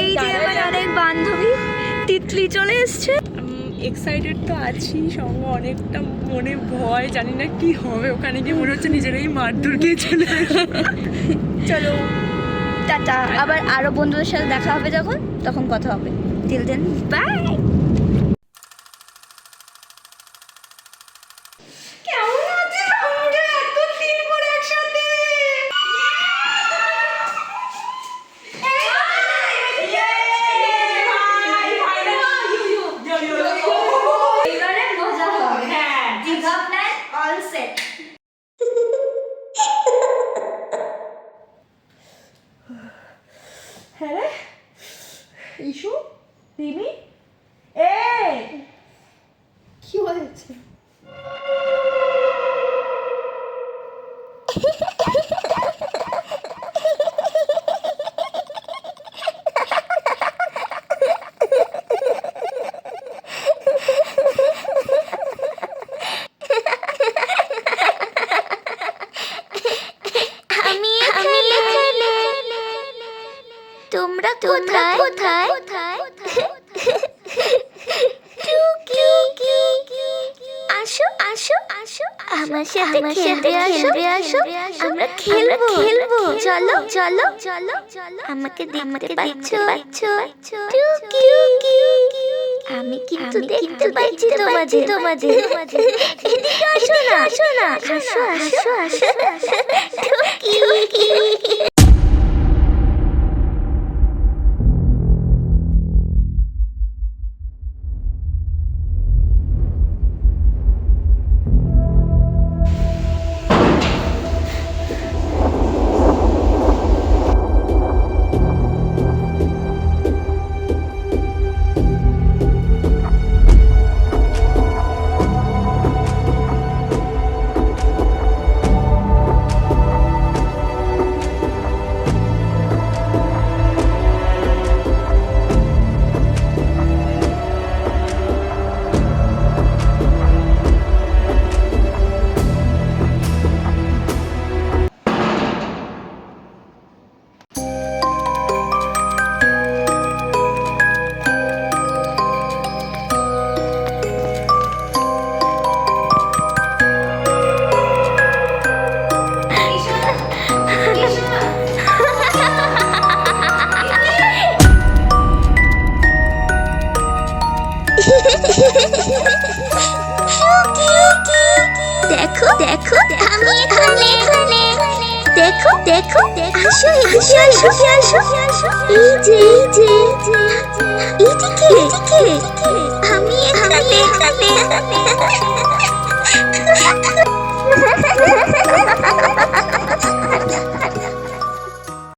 এই যে আমার অনেক বান্ধবী তিতলি চলে এসছে। এক্সাইটেড তো আছি, সঙ্গে অনেকটা মনে ভয়, জানি না কি হবে ওখানে গিয়ে, মনে হচ্ছে নিজেরাই মারধর খেয়ে চলে আসবে। চলো টাটা, আবার আরো বন্ধুদের সাথে দেখা হবে যখন, তখন কথা হবে। Till then bye. হ্যাঁ রে ইস্যু, রিমি, কি হয়েছে? তোমরা কোথায় কোথায়? আসো আসো আসো, আমার সাথে খেলতে আসো। আমরা খেলবো। চলো চলো চলো চলো, আমাকে দেখতে পাচ্ছো? আমি কিন্তু দেখতে পাচ্ছি তোমাদের। এদিকে আসো না, আসো। দেখো আমি এখানে। দেখো আসো। এই যে এদিকে আমি এখানে।